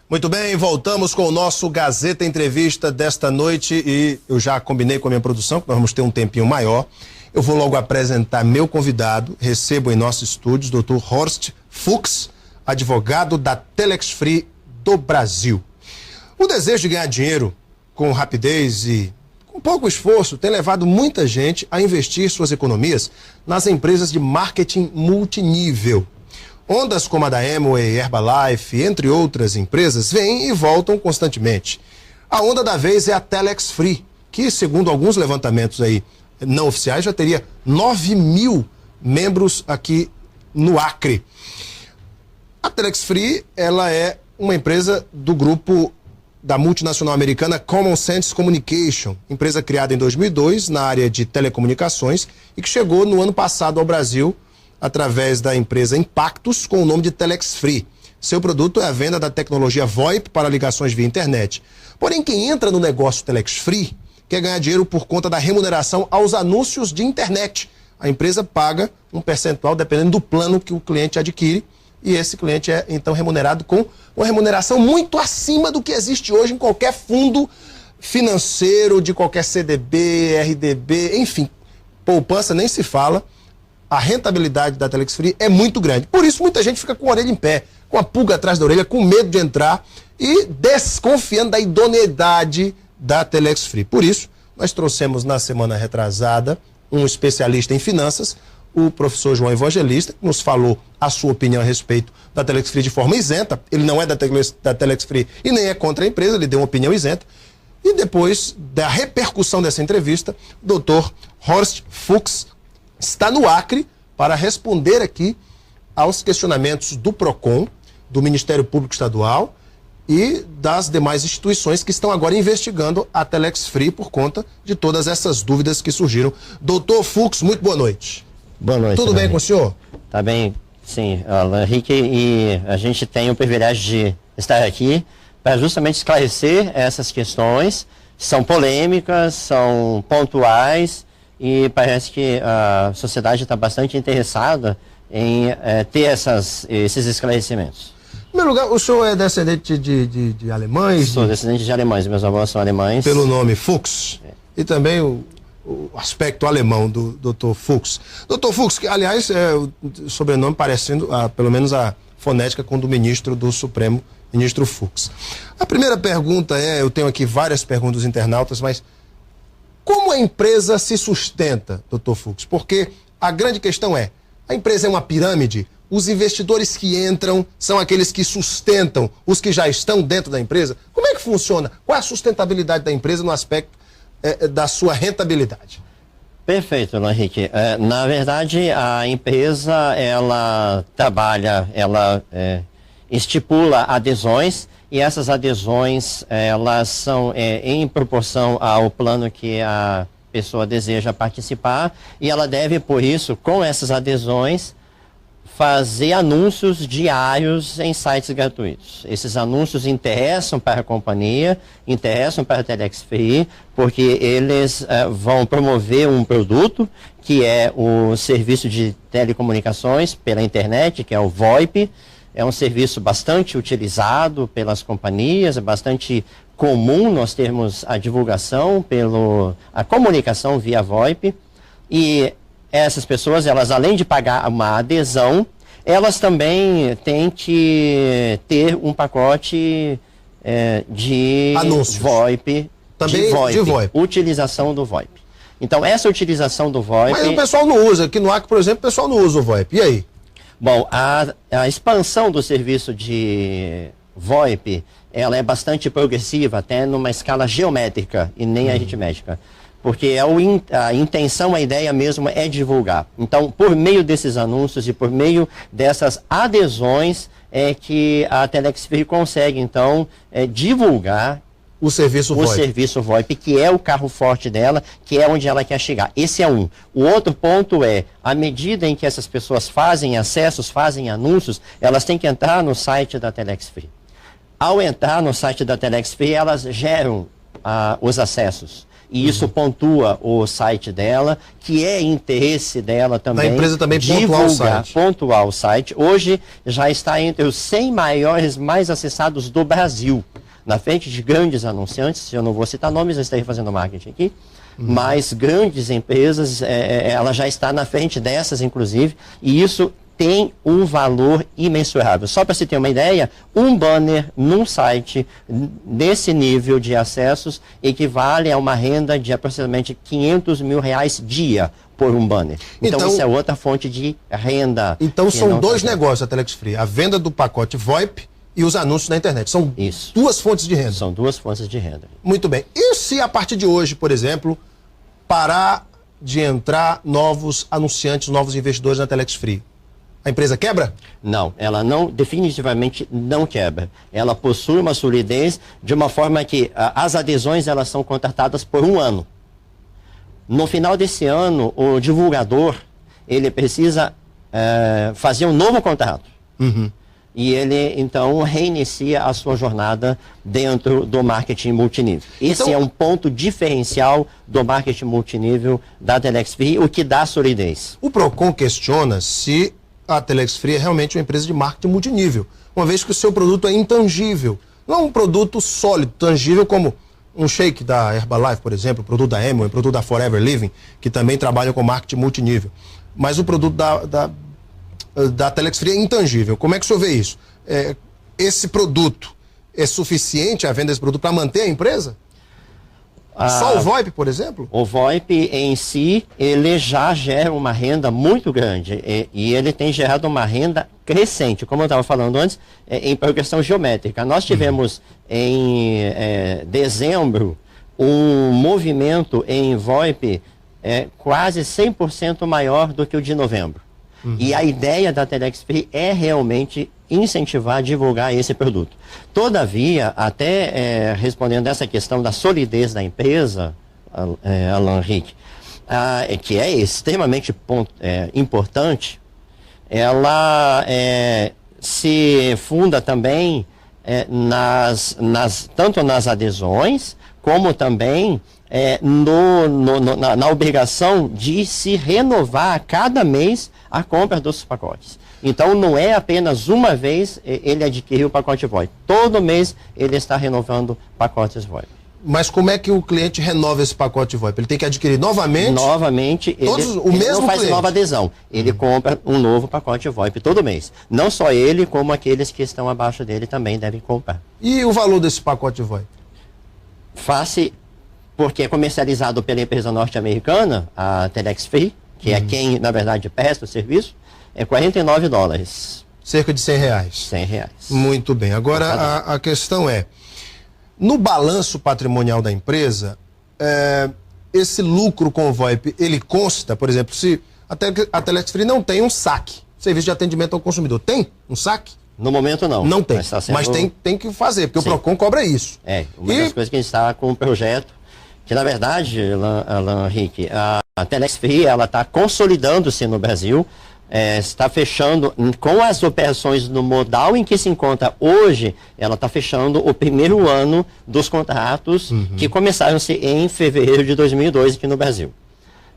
Muito bem, voltamos com o nosso Gazeta Entrevista desta noite e eu já combinei com a minha produção que nós vamos ter um tempinho maior. Eu vou logo apresentar meu convidado, recebo em nossos estúdios o Dr. Horst Fuchs, advogado da Telex Free do Brasil. O desejo de ganhar dinheiro com rapidez e com pouco esforço tem levado muita gente a investir suas economias nas empresas de marketing multinível. Ondas como a da Amway, Herbalife, entre outras empresas, vêm e voltam constantemente. A onda da vez é a Telex Free, que, segundo alguns levantamentos aí não oficiais, já teria 9 mil membros aqui no Acre. A Telex Free, ela é uma empresa do grupo da multinacional americana Common Sense Communication, empresa criada em 2002 na área de telecomunicações e que chegou no ano passado ao Brasil através da empresa Impactus, com o nome de Telex Free. Seu produto é a venda da tecnologia VoIP para ligações via internet. Porém, quem entra no negócio Telex Free quer ganhar dinheiro por conta da remuneração aos anúncios de internet. A empresa paga um percentual dependendo do plano que o cliente adquire e esse cliente é então remunerado com uma remuneração muito acima do que existe hoje em qualquer fundo financeiro, de qualquer CDB, RDB, enfim. Poupança nem se fala. A rentabilidade da Telex Free é muito grande. Por isso, muita gente fica com a orelha em pé, com a pulga atrás da orelha, com medo de entrar e desconfiando da idoneidade da Telex Free. Por isso, nós trouxemos na semana retrasada um especialista em finanças, o professor João Evangelista, que nos falou a sua opinião a respeito da Telex Free de forma isenta. Ele não é da Telex Free e nem é contra a empresa, ele deu uma opinião isenta. E depois da repercussão dessa entrevista, o Dr. Horst Fuchs está no Acre para responder aqui aos questionamentos do PROCON, do Ministério Público Estadual e das demais instituições que estão agora investigando a Telex Free por conta de todas essas dúvidas que surgiram. Doutor Fuchs, muito boa noite. Boa noite. Tudo bem com o senhor? Tá bem, sim, Henrique, e a gente tem o privilégio de estar aqui para justamente esclarecer essas questões. São polêmicas, são pontuais, e parece que a sociedade está bastante interessada em ter esses esclarecimentos. Em primeiro lugar, o senhor é descendente de alemães? Sou descendente de alemães, meus avós são alemães. Pelo nome Fuchs. E também o aspecto alemão do Dr. Fuchs. Dr. Fuchs, que aliás é o sobrenome parecendo, pelo menos a fonética com o do ministro do Supremo, ministro Fuchs. A primeira pergunta eu tenho aqui várias perguntas dos internautas, mas como a empresa se sustenta, Dr. Fuchs? Porque a grande questão é, a empresa é uma pirâmide? Os investidores que entram são aqueles que sustentam os que já estão dentro da empresa? Como é que funciona? Qual é a sustentabilidade da empresa no aspecto da sua rentabilidade? Perfeito, Henrique. Na verdade, a empresa, ela trabalha, ela estipula adesões, e essas adesões, elas são em proporção ao plano que a pessoa deseja participar, e ela deve, por isso, com essas adesões, fazer anúncios diários em sites gratuitos. Esses anúncios interessam para a companhia, interessam para a Telex Free, porque eles vão promover um produto, que é o serviço de telecomunicações pela internet, que é o VoIP. É um serviço bastante utilizado pelas companhias, é bastante comum nós termos a divulgação, a comunicação via VoIP. E essas pessoas, elas além de pagar uma adesão, elas também têm que ter um pacote de anúncios. VoIP. Também de VoIP. Utilização do VoIP. Então, essa utilização do VoIP... Mas o pessoal não usa. Aqui no Acre, por exemplo, o pessoal não usa o VoIP. E aí? Bom, a expansão do serviço de VoIP, ela é bastante progressiva, até numa escala geométrica e nem aritmética. Porque a intenção, a ideia mesmo é divulgar. Então, por meio desses anúncios e por meio dessas adesões, é que a Telex Free consegue, então, divulgar o serviço VoIP, que é o carro forte dela, que é onde ela quer chegar. Esse é um. O outro ponto é, à medida em que essas pessoas fazem acessos, fazem anúncios, elas têm que entrar no site da Telex Free. Ao entrar no site da Telex Free, elas geram os acessos. e isso pontua o site dela, que é interesse dela também. Da empresa também pontuar o site. Hoje já está entre os 100 maiores mais acessados do Brasil, na frente de grandes anunciantes, eu não vou citar nomes, eu estarei fazendo marketing aqui, mas grandes empresas, ela já está na frente dessas, inclusive, e isso tem um valor imensurável. Só para você ter uma ideia, um banner num site nesse nível de acessos equivale a uma renda de aproximadamente R$500 mil dia por um banner. Então isso é outra fonte de renda. Então são dois negócios a Telex Free, a venda do pacote VoIP e os anúncios na internet. São duas fontes de renda. São duas fontes de renda. Muito bem. E se a partir de hoje, por exemplo, parar de entrar novos anunciantes, novos investidores na Telex Free? A empresa quebra? Não, ela não, definitivamente não quebra. Ela possui uma solidez de uma forma que as adesões elas são contratadas por um ano. No final desse ano, o divulgador ele precisa fazer um novo contrato. E ele, então, reinicia a sua jornada dentro do marketing multinível. Esse é um ponto diferencial do marketing multinível da Telex Free, o que dá solidez. O Procon questiona se a Telex Free é realmente uma empresa de marketing multinível, uma vez que o seu produto é intangível. Não é um produto sólido, tangível, como um shake da Herbalife, por exemplo, o produto da Amway, o produto da Forever Living, que também trabalha com marketing multinível. Mas o produto da Telex Free é intangível. Como é que o senhor vê isso? Esse produto é suficiente, a venda desse produto, para manter a empresa? Só o VoIP, por exemplo? O VoIP em si, ele já gera uma renda muito grande e ele tem gerado uma renda crescente, como eu estava falando antes, em progressão geométrica. Nós tivemos em dezembro um movimento em VoIP quase 100% maior do que o de novembro. E a ideia da Telex Free é realmente incentivar, divulgar esse produto. Todavia, até respondendo essa questão da solidez da empresa, Alan Henrique, que é extremamente importante, ela se funda também tanto nas adesões, como também na obrigação de se renovar a cada mês a compra dos pacotes. Então não é apenas uma vez ele adquiriu o pacote VoIP. Todo mês ele está renovando pacotes VoIP. Mas como é que o cliente renova esse pacote VoIP? Ele tem que adquirir novamente? Novamente, ele não faz nova adesão. Ele compra um novo pacote VoIP todo mês. Não só ele, como aqueles que estão abaixo dele também devem comprar. E o valor desse pacote VoIP? Porque é comercializado pela empresa norte-americana, a Telex Free, que é quem, na verdade, presta o serviço, é $49. Cerca de R$100. R$100. Muito bem. Agora, a questão é, no balanço patrimonial da empresa, esse lucro com o VoIP, ele consta, por exemplo, se a Telex Free não tem um saque, serviço de atendimento ao consumidor, tem um saque? No momento não. Não tem, mas tem que fazer, porque o Procon cobra isso. Uma das coisas que a gente está com um projeto, que na verdade, Alan Henrique, a Telex Free, ela está consolidando-se no Brasil, está fechando, com as operações no modal em que se encontra hoje, ela está fechando o primeiro ano dos contratos que começaram-se em fevereiro de 2002 aqui no Brasil.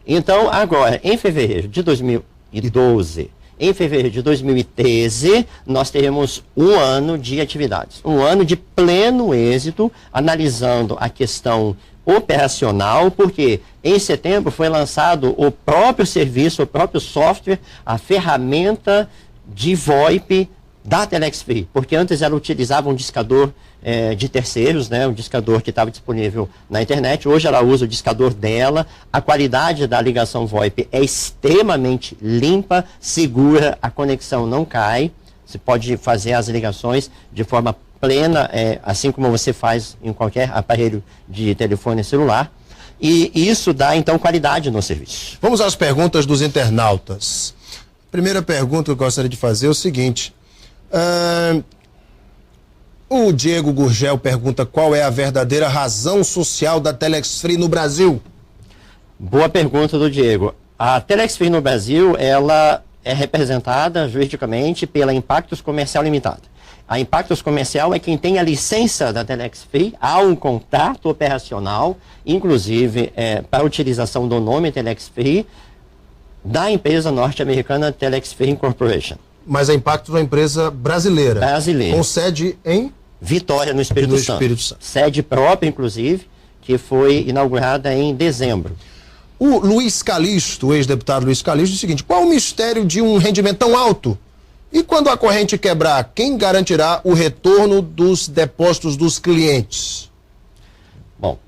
Então, agora, em fevereiro de 2012, em fevereiro de 2013, nós teremos um ano de atividades, um ano de pleno êxito, analisando a questão operacional, porque em setembro foi lançado o próprio serviço, o próprio software, a ferramenta de VoIP da Telex Free, porque antes ela utilizava um discador de terceiros, né, um discador que estava disponível na internet, hoje ela usa o discador dela, a qualidade da ligação VoIP é extremamente limpa, segura, a conexão não cai, você pode fazer as ligações de forma plena, assim como você faz em qualquer aparelho de telefone celular, e isso dá então qualidade no serviço. Vamos às perguntas dos internautas. Primeira pergunta que eu gostaria de fazer é o seguinte, o Diego Gurgel pergunta qual é a verdadeira razão social da Telex Free no Brasil? Boa pergunta do Diego. A Telex Free no Brasil, ela é representada juridicamente pela Impactos Comercial Limitada. A Impactos Comercial é quem tem a licença da Telex Free, há um contrato operacional, inclusive para a utilização do nome Telex Free, da empresa norte-americana Telex Free Incorporation. Mas a Impactos é uma empresa brasileira. Brasileira. Com sede em Vitória, no Espírito Santo. Espírito Santo. Sede própria, inclusive, que foi inaugurada em dezembro. O Luiz Calixto, o ex-deputado Luiz Calixto, diz o seguinte: qual o mistério de um rendimento tão alto? E quando a corrente quebrar, quem garantirá o retorno dos depósitos dos clientes? Bom,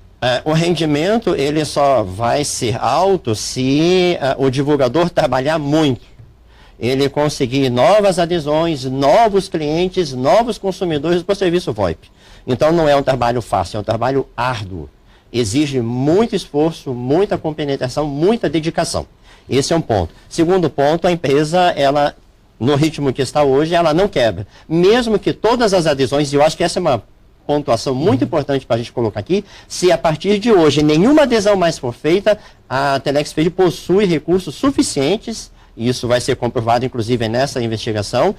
o rendimento ele só vai ser alto se o divulgador trabalhar muito. Ele conseguir novas adesões, novos clientes, novos consumidores para o serviço VoIP. Então não é um trabalho fácil, é um trabalho árduo. Exige muito esforço, muita compenetração, muita dedicação. Esse é um ponto. Segundo ponto, a empresa, ela, no ritmo que está hoje, ela não quebra. Mesmo que todas as adesões, e eu acho que essa é uma pontuação muito importante para a gente colocar aqui, se a partir de hoje nenhuma adesão mais for feita, a Telex Free possui recursos suficientes, e isso vai ser comprovado, inclusive, nessa investigação,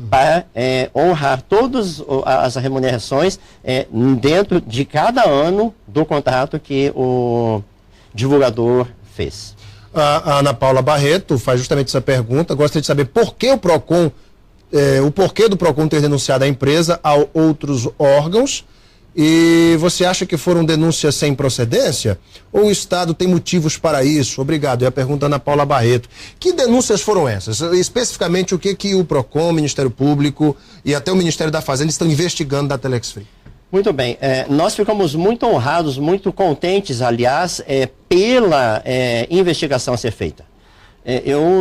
para honrar todas as remunerações dentro de cada ano do contrato que o divulgador fez. A Ana Paula Barreto faz justamente essa pergunta. Gostaria de saber por que o PROCON, o porquê do PROCON ter denunciado a empresa a outros órgãos. E você acha que foram denúncias sem procedência? Ou o Estado tem motivos para isso? Obrigado. E a pergunta da Ana Paula Barreto. Que denúncias foram essas? Especificamente, o que o PROCON, o Ministério Público e até o Ministério da Fazenda estão investigando da Telex Free? Muito bem. Nós ficamos muito honrados, muito contentes, aliás, pela investigação a ser feita.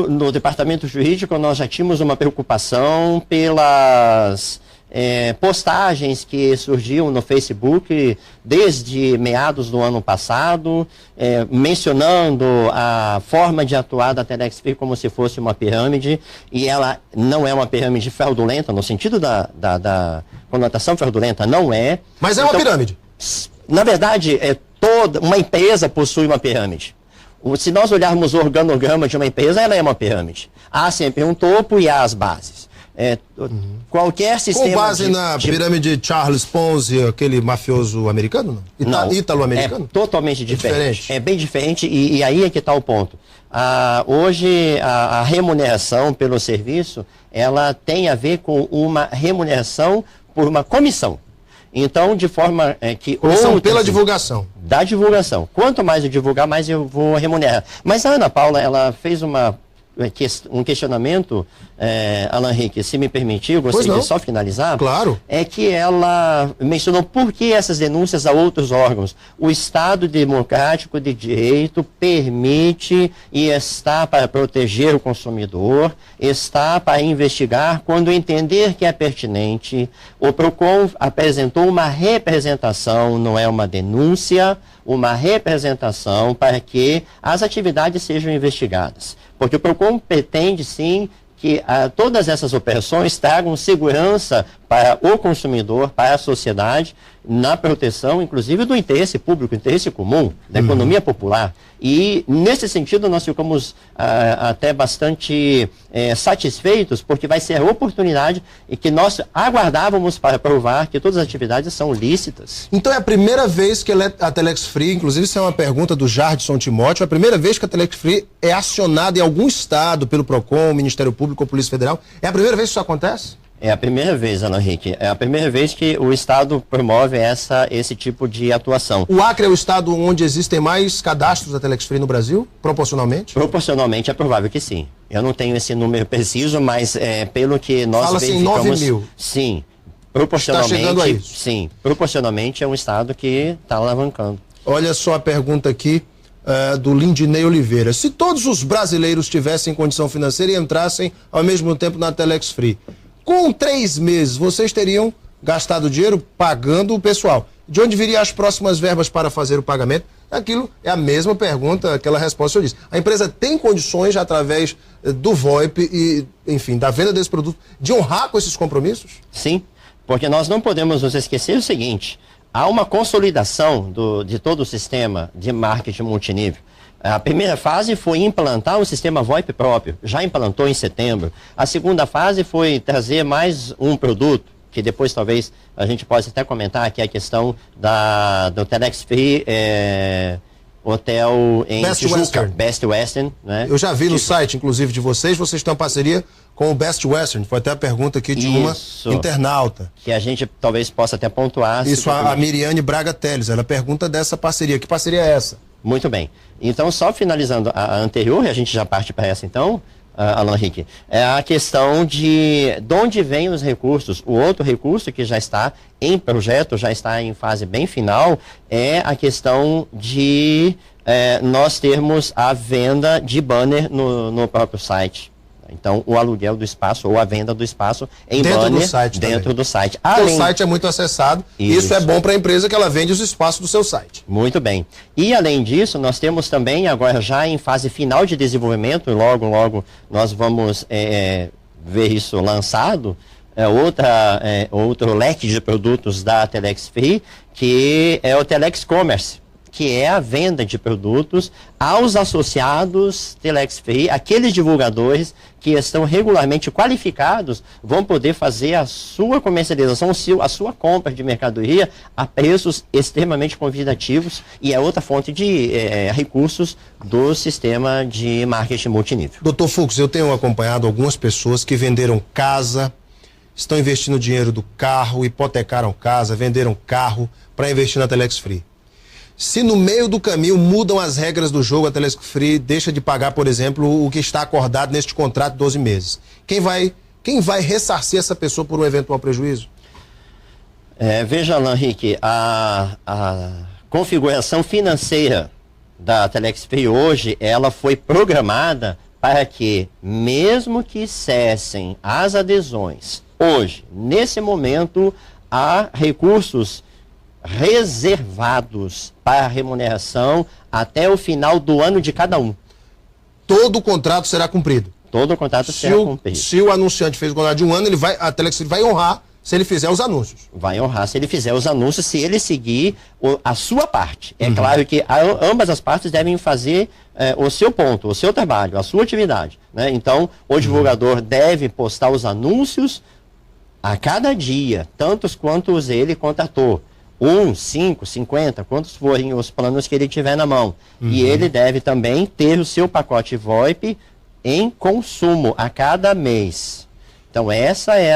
No Departamento Jurídico, nós já tínhamos uma preocupação pelas postagens que surgiam no Facebook desde meados do ano passado, mencionando a forma de atuar da Telex Free como se fosse uma pirâmide, e ela não é uma pirâmide fraudulenta, no sentido da conotação fraudulenta, não é. Mas é uma pirâmide. Na verdade, toda uma empresa possui uma pirâmide. Se nós olharmos o organograma de uma empresa, ela é uma pirâmide. Há sempre um topo e há as bases. Qualquer sistema. Com base na pirâmide de Charles Ponzi, aquele mafioso americano? Não, ítalo-americano? É totalmente diferente. É bem diferente e aí é que está o ponto. Hoje, a remuneração pelo serviço, ela tem a ver com uma remuneração por uma comissão. Então, de forma que... Comissão pela divulgação. Da divulgação. Quanto mais eu divulgar, mais eu vou remunerar. Mas a Ana Paula, ela fez um questionamento, Alan Henrique, se me permitir, eu gostaria de só finalizar. Claro. É que ela mencionou por que essas denúncias a outros órgãos. O Estado Democrático de Direito permite e está para proteger o consumidor, está para investigar quando entender que é pertinente. O PROCON apresentou uma representação, não é uma denúncia, uma representação para que as atividades sejam investigadas. Porque o PROCON pretende, sim, que todas essas operações tragam segurança para o consumidor, para a sociedade, na proteção, inclusive, do interesse público, interesse comum, da economia popular. E, nesse sentido, nós ficamos até bastante satisfeitos, porque vai ser a oportunidade e que nós aguardávamos para provar que todas as atividades são lícitas. Então é a primeira vez que a Telex Free, inclusive isso é uma pergunta do Jardson Timóteo, é a primeira vez que a Telex Free é acionada em algum estado pelo PROCON, Ministério Público ou Polícia Federal? É a primeira vez que isso acontece? É a primeira vez, Alan Henrique. É a primeira vez que o Estado promove esse tipo de atuação. O Acre é o estado onde existem mais cadastros da Telex Free no Brasil, proporcionalmente? Proporcionalmente é provável que sim. Eu não tenho esse número preciso, mas pelo que nós verificamos... Fala-se em 9 mil. Sim. Proporcionalmente, está chegando a isso. Sim. Proporcionalmente é um estado que está alavancando. Olha só a pergunta aqui do Lindinei Oliveira. Se todos os brasileiros tivessem condição financeira e entrassem ao mesmo tempo na Telex Free, com 3 meses, vocês teriam gastado dinheiro pagando o pessoal. De onde viriam as próximas verbas para fazer o pagamento? Aquilo é a mesma pergunta, aquela resposta que eu disse. A empresa tem condições, através do VoIP e, enfim, da venda desse produto, de honrar com esses compromissos? Sim, porque nós não podemos nos esquecer o seguinte: há uma consolidação de todo o sistema de marketing multinível. A primeira fase foi implantar um sistema VoIP próprio, já implantou em setembro. A segunda fase foi trazer mais um produto, que depois talvez a gente possa até comentar, que é a questão do Telex Free Hotel em Tijuca, Best Western. Né? Eu já vi no site, inclusive, de vocês têm uma parceria com o Best Western. Foi até a pergunta aqui de uma internauta. Que a gente talvez possa até pontuar. Isso, a Miriane Braga Teles, ela pergunta dessa parceria. Que parceria é essa? Muito bem. Então, só finalizando a anterior, e a gente já parte para essa então, Alan Henrique, é a questão de onde vêm os recursos. O outro recurso que já está em projeto, já está em fase bem final, é a questão de nós termos a venda de banner no próprio site. Então, o aluguel do espaço ou a venda do espaço em banner dentro do site. O site é muito acessado. Isso é bom para a empresa que ela vende os espaços do seu site. Muito bem. E, além disso, nós temos também, agora já em fase final de desenvolvimento, logo nós vamos ver isso lançado, outro leque de produtos da Telex Free, que é o Telex Commerce, que é a venda de produtos aos associados Telex Free, aqueles divulgadores que estão regularmente qualificados, vão poder fazer a sua comercialização, a sua compra de mercadoria a preços extremamente convidativos, e é outra fonte de recursos do sistema de marketing multinível. Dr. Fux, eu tenho acompanhado algumas pessoas que venderam casa, estão investindo dinheiro do carro, hipotecaram casa, venderam carro para investir na Telex Free. Se no meio do caminho mudam as regras do jogo, a Telex Free deixa de pagar, por exemplo, o que está acordado neste contrato de 12 meses. Quem vai ressarcir essa pessoa por um eventual prejuízo? Veja, Alan Henrique, a configuração financeira da Telex Free hoje, ela foi programada para que, mesmo que cessem as adesões, hoje, nesse momento, há recursos reservados para remuneração até o final do ano de cada um. Todo o contrato será cumprido? Todo o contrato será cumprido. Se o anunciante fez o contrato de um ano, a Telex vai honrar se ele fizer os anúncios. Vai honrar se ele fizer os anúncios, se ele seguir a sua parte. É claro que ambas as partes devem fazer o seu ponto, o seu trabalho, a sua atividade. Né? Então, o divulgador deve postar os anúncios a cada dia, tantos quantos ele contratou. 1, 5, 50, quantos forem os planos que ele tiver na mão. E ele deve também ter o seu pacote VoIP em consumo a cada mês. Então, essa é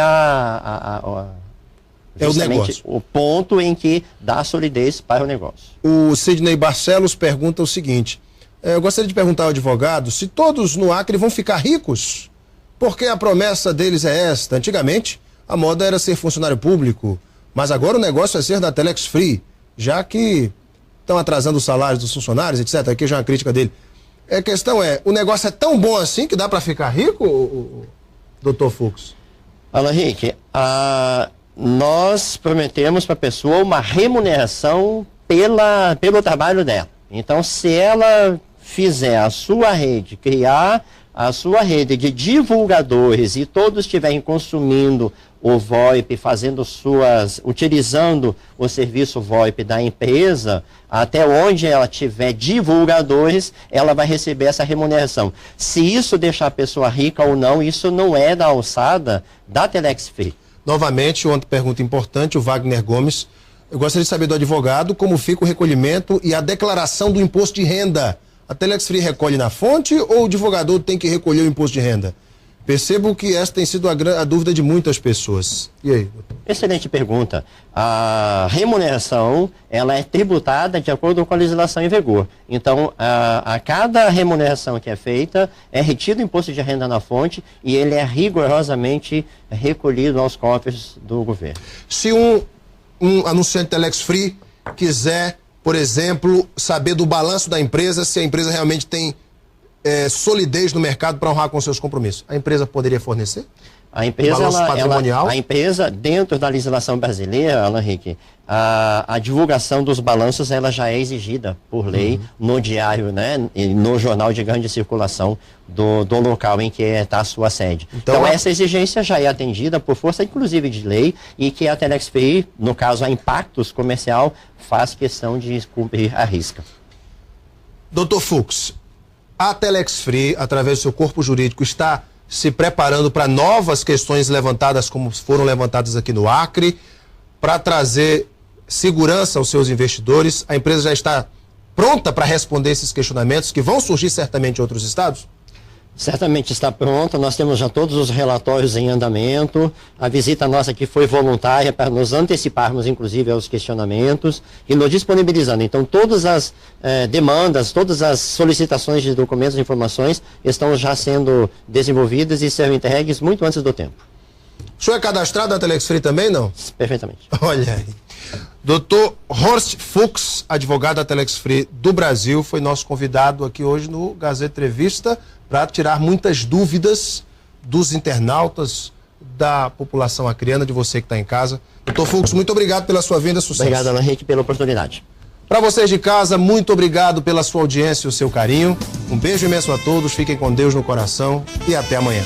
justamente o ponto em que dá solidez para o negócio. O Sidney Barcelos pergunta o seguinte: eu gostaria de perguntar ao advogado se todos no Acre vão ficar ricos, porque a promessa deles é esta. Antigamente, a moda era ser funcionário público, mas agora o negócio é ser da Telex Free, já que estão atrasando os salários dos funcionários, etc. Aqui já é uma crítica dele. A questão é, o negócio é tão bom assim que dá para ficar rico, Dr. Fux? Alan Henrique, nós prometemos para a pessoa uma remuneração pelo trabalho dela. Então, se ela fizer a sua rede, criar a sua rede de divulgadores e todos estiverem consumindo o VoIP, utilizando o serviço VoIP da empresa, até onde ela tiver divulgadores, ela vai receber essa remuneração. Se isso deixar a pessoa rica ou não, isso não é da alçada da Telex Free. Novamente, outra pergunta importante, o Wagner Gomes. Eu gostaria de saber do advogado como fica o recolhimento e a declaração do imposto de renda. A Telex Free recolhe na fonte ou o divulgador tem que recolher o imposto de renda? Percebo que essa tem sido a dúvida de muitas pessoas. E aí, doutor? Excelente pergunta. A remuneração, ela é tributada de acordo com a legislação em vigor. Então, a cada remuneração que é feita, é retido o imposto de renda na fonte e ele é rigorosamente recolhido aos cofres do governo. Se um anunciante Telex Free quiser, por exemplo, saber do balanço da empresa, se a empresa realmente tem solidez no mercado para honrar com seus compromissos, a empresa poderia fornecer? A empresa, dentro da legislação brasileira, Alan Henrique, a divulgação dos balanços ela já é exigida por lei no diário, né, no jornal de grande circulação do local em que está a sua sede. Então essa exigência já é atendida por força, inclusive, de lei, e que a Telex Free, no caso a Impactos Comercial, faz questão de cumprir a risca. Doutor Fux, a Telex Free, através do seu corpo jurídico, está se preparando para novas questões levantadas, como foram levantadas aqui no Acre, para trazer segurança aos seus investidores. A empresa já está pronta para responder esses questionamentos que vão surgir certamente em outros estados? Certamente está pronta, nós temos já todos os relatórios em andamento, a visita nossa aqui foi voluntária para nos anteciparmos inclusive aos questionamentos e nos disponibilizando. Então todas as demandas, todas as solicitações de documentos e informações estão já sendo desenvolvidas e serão entregues muito antes do tempo. O senhor é cadastrado na Telex Free também, não? Perfeitamente. Olha aí. Dr. Horst Fux, advogado da Telex Free do Brasil, foi nosso convidado aqui hoje no Gazeta Entrevista para tirar muitas dúvidas dos internautas, da população acreana, de você que está em casa. Dr. Fux, muito obrigado pela sua vinda, sucesso. Obrigado, Ana Henrique, pela oportunidade. Para vocês de casa, muito obrigado pela sua audiência e o seu carinho. Um beijo imenso a todos, fiquem com Deus no coração e até amanhã.